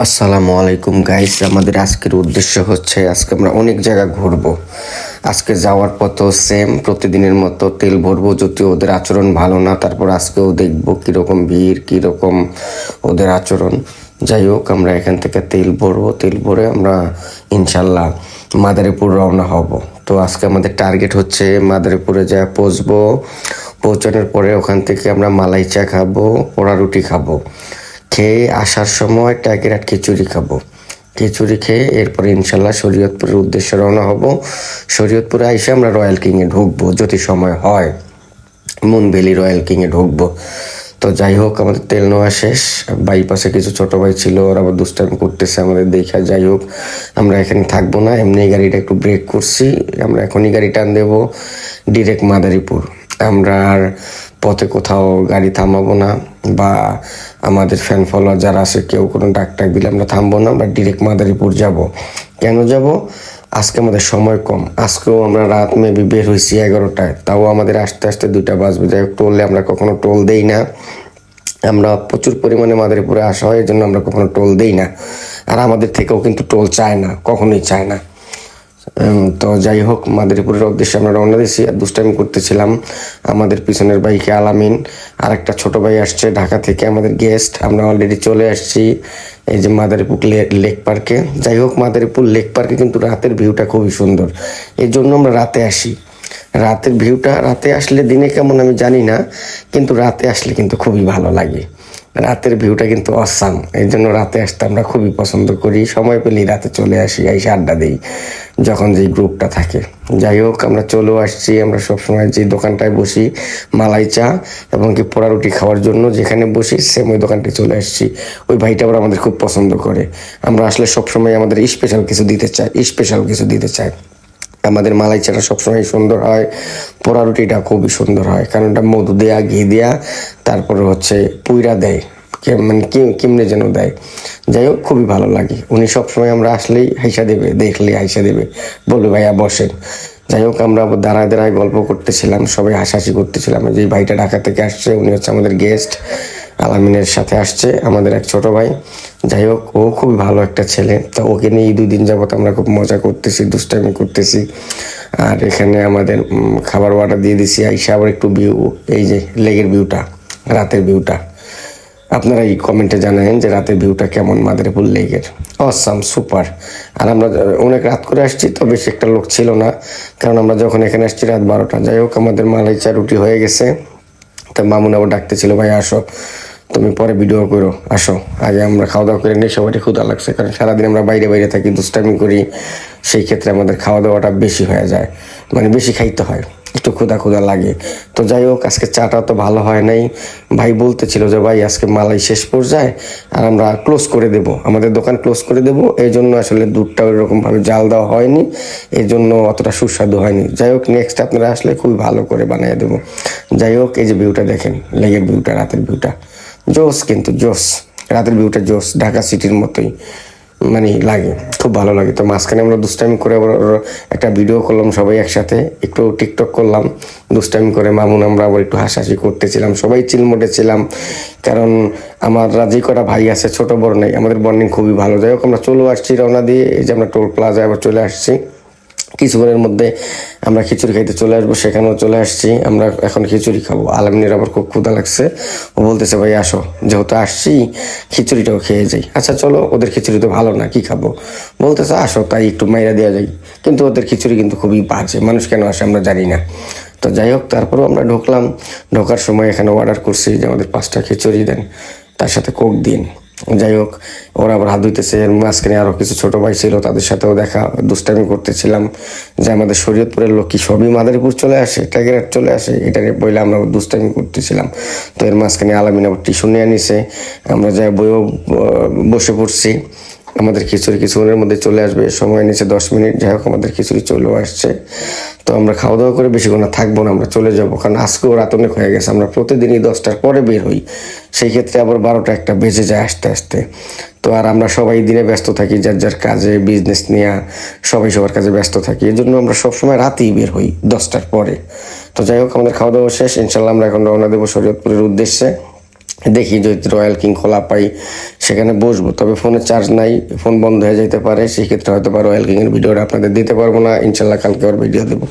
আসসালামু আলাইকুম গাইস, আমাদের আজকের উদ্দেশ্য হচ্ছে আজকে আমরা অনেক জায়গা ঘুরবো। আজকে যাওয়ার পথও সেম প্রতিদিনের মতো তেল ভরবো, যদিও ওদের আচরণ ভালো না, তারপর আজকেও দেখবো কীরকম ভিড়, কীরকম ওদের আচরণ। যাই হোক, আমরা এখান থেকে তেল ভরবো, তেল ভরে আমরা ইনশাল্লাহ মাদারীপুর রওনা হব। তো আজকে আমাদের টার্গেট হচ্ছে মাদারীপুরে যা পৌঁছবো, পৌঁছানোর পরে ওখান থেকে আমরা মালাই চা খাবো, পোড়া রুটি খাবো, খেয়ে আসার সময় ট্যাগেরাট খিচুড়ি খাবো। খিচুড়ি খেয়ে এরপরে ইনশাল্লাহ শরীয়তপুরের উদ্দেশ্যে রওনা হব। শরীয়তপুরে এসে আমরা রয়্যাল কিংয়ে ঢুকবো যদি সময় হয়, মুন ভ্যালি রয়্যাল কিংয়ে ঢুকবো। তো যাই হোক, আমাদের তেল নেওয়া শেষ। বাইপাসে কিছু ছোট ভাই ছিল, ওরা আবার দুষ্টামি করতেছে আমাদের দেখা। যাই হোক, আমরা এখানে থাকবো না, এমনি গাড়িটা একটু ব্রেক করছি। আমরা এখনই গাড়ি টান দেবো ডিরেক্ট মাদারীপুর। আমরা আর পথে কোথাও গাড়ি থামাবো না, বা আমাদের ফ্যান ফলোয়ার যারা আছে কেউ কোনো ডাক দিলে আমরা থামবো না, আমরা ডিরেক্ট মাদারীপুর যাব। কেন যাব? আজকে আমাদের সময় কম। আজকেও আমরা রাত মেবি বের হয়েছি 11টায়, তাও আমাদের আসতে আসতে 2টা বাজবে। যাই হোক, টোলে আমরা কখনো টোল দেই না। আমরা প্রচুর পরিমাণে মাদারীপুরে আসা হয়, এই জন্য আমরা কখনো টোল দেই না। আর আমাদের থেকেও কিন্তু টোল চায় না, কখনোই চায় না। তো যাই হোক, মাদারীপুরের উদ্দেশ্যে আমরা রওনা দিয়েছি। আর দুষ্টামি করতেছিলাম আমাদের পিছনের বাইকে আলামিন, আর একটা ছোট ভাই আসছে ঢাকা থেকে, আমাদের গেস্ট। আমরা অলরেডি চলে আসছি এই যে মাদারীপুর লেক পার্কে। যাই হোক, মাদারীপুর লেক পার্কে কিন্তু রাতের ভিউটা খুবই সুন্দর, এই জন্য আমরা রাতে আসি। রাতের ভিউটা, রাতে আসলে দিনে কেমন আমি জানি না, কিন্তু রাতে আসলে কিন্তু খুবই ভালো লাগে। রাতের ভিউটা কিন্তু অসাম, এই জন্য রাতে আসতে আমরা খুবই পছন্দ করি। সময় পেলেই রাতে চলে আসি, এসে আড্ডা দিই যখন যেই গ্রুপটা থাকে। যাই হোক, আমরা চলেও আসছি। আমরা সবসময় যে দোকানটায় বসি মালাই চা এবং কি পোড়া রুটি খাওয়ার জন্য, যেখানে বসি সেম ওই দোকানটায় চলে আসছি। ওই ভাইটা আবার আমাদের খুব পছন্দ করে। আমরা আসলে সবসময় আমাদের স্পেশাল কিছু দিতে চাই। আমাদের মালাই চাটা সবসময় সুন্দর হয়, পোড়া রুটিটা খুবই সুন্দর হয়, কারণ এটা মধু দেয়া, ঘি দেয়া, তারপরে হচ্ছে পুইরা দেয়, মানে কেমনে যেন দেয়। যাই হোক, খুবই ভালো লাগে। উনি সবসময় আমরা আসলেই হাইসা দেবে, দেখলেই হাইসা দেবে, বলবে ভাইয়া বসেন। যাই হোক, আমরা আবার দাঁড়ায় দাঁড়ায় গল্প করতেছিলাম, সবাই হাসাহাসি করতেছিলাম। যে ভাইটা ঢাকা থেকে আসছে, উনি হচ্ছে আমাদের গেস্ট। আলামিনের সাথে আসছে আমাদের এক ছোট ভাই। যাই হোক, ও খুবই ভালো একটা ছেলে। তো ওকে নিয়ে 2 দিন যাবত আমরা খুব মজা করতেছি, দুষ্টামি করতেছি। আর এখানে আমাদের খাবার অর্ডার দিয়ে দিছি। আইসা আবার একটু ভিউ, এই যে লেগের ভিউটা, রাতের ভিউটা আপনারা এই কমেন্টে জানাবেন যে রাতের ভিউটা কেমন মাদারীপুর লেকের। Awesome, super. আর আমরা অনেক রাত করে আসছি, তো বেশি একটা লোক ছিল না, কারণ আমরা যখন এখানে আসছি রাত 12টা। যাই হোক, আমাদের মালাই চা রুটি হয়ে গেছে। তা মামুন আবার ডাকতেছিল, ভাই আসো, তুমি পরে ভিডিও করো, আসো, আগে আমরা খাওয়া দাওয়া করে নিই। সবারই ক্ষুধা লাগছে, কারণ সারাদিন আমরা বাইরে বাইরে থাকি, দুষ্টামি করি। সেই ক্ষেত্রে আমাদের খাওয়া দাওয়াটা বেশি হয়ে যায়, মানে বেশি খাইতে হয়, একটু ক্ষুধা লাগে। তো যাই হোক, আজকে চাটা তো ভালো হয় নাই। ভাই বলতেছিল যে ভাই আজকে মালাই শেষ পর্যায়ে আর আমরা ক্লোজ করে দেব, আমাদের দোকান ক্লোজ করে দেব। এই জন্য আসলে দুধটা ওইরকমভাবে জাল দেওয়া হয়নি, এই জন্য অতটা সুস্বাদু হয়নি। যাই হোক, নেক্সট আপনারা আসলে খুবই ভালো করে বানিয়ে দেবো। যাই হোক, এই যে ভিউটা দেখেন, লেগের ভিউটা, রাতের ভিউটা জোস, কিন্তু জোস। রাতের ভিউটা জোস, ঢাকা সিটির মতোই মানে লাগে, খুব ভালো লাগে। তো মাঝখানে আমরা দুষ্টামি করে আবার একটা ভিডিও করলাম সবাই একসাথে, একটু টিকটক করলাম দুষ্টামি করে। মামুন আমরা আবার একটু হাসাহাসি করতেছিলাম, সবাই চিল মোডে ছিলাম, কারণ আমার যে কটা ভাই আছে, ছোট বড় নেই, আমাদের বন্ডিং খুবই ভালো। যাই হোক, আমরা চলে আসছি রওনা দিয়ে। এই যে আমরা টোল প্লাজায় আবার চলে আসছি। কিছুক্ষণের মধ্যে আমরা খিচুড়ি খাইতে চলে আসবো, সেখানেও চলে আসছি। আমরা এখন খিচুড়ি খাবো। আলামিনের আবার খুব ক্ষুধা লাগছে, ও বলতেছে ভাই আসো, যেহেতু আসছি খিচুড়িটাও খেয়ে যাই। আচ্ছা চলো, ওদের খিচুড়ি তো ভালো না, কি খাবো? বলতেছে আসো, তাই একটু মাইরা দেওয়া যায়। কিন্তু ওদের খিচুড়ি কিন্তু খুবই বাজে, মানুষ কেন আসে আমরা জানি না। তো যাই হোক, তারপরেও আমরা ঢুকলাম। ঢোকার সময় এখানে অর্ডার করছি যে আমাদের 5টা খিচুড়ি দেন, তার সাথে কোক দিন। যাই হোক, ওরা আবার হাত ধুইতেছে। এর মাঝখানে আরও কিছু ছোট ভাই ছিল, তাদের সাথেও দেখা, দুষ্টামি করতেছিলাম যে আমাদের শরীয়তপুরের লোক কি সবই মাদারীপুর চলে আসে, ট্যাগেরাট চলে আসে, এটা বইলে আমরা দুষ্টামি করতেছিলাম। তো এর মাঝখানে আলামিন আবার টিস্যু নিয়ে নিছে, আমরা যাই বইও বসে পড়ছি। আমাদের খিচুড়ি কিছুক্ষণের মধ্যে চলে আসবে, সময় নিচে 10 মিনিট। যাই হোক, আমাদের খিচুড়ি চলেও আসছে। তো আমরা খাওয়া দাওয়া করে বেশিক্ষণ থাকবো না, আমরা চলে যাবো, কারণ আজকেও রাত অনেক হয়ে গেছে। আমরা প্রতিদিনই 10টার পরে বের হই, সেই ক্ষেত্রে আবার 12টা 1টা বেজে যায় আসতে আসতে। তো আর আমরা সবাই দিনে ব্যস্ত থাকি, যার যার কাজে, বিজনেস নিয়ে সবাই সবার কাজে ব্যস্ত থাকি, এই জন্য আমরা সবসময় রাতেই বের হই 10টার পরে। তো যাই হোক, আমাদের খাওয়া দাওয়া শেষ, ইনশাল্লাহ আমরা এখন রওনা দেবো শরীয়তপুরের উদ্দেশ্যে। দেখি যদি রয়্যাল কিং খোলা পাই সেখানে বসবো, তবে ফোনে চার্জ নাই, ফোন বন্ধ হয়ে যেতে পারে, সেক্ষেত্রে হয়তো বা রয়্যাল কিংয়ের ভিডিওটা আপনাদের দিতে পারবো না। ইনশাল্লাহ কালকে আবার ভিডিও দেবো।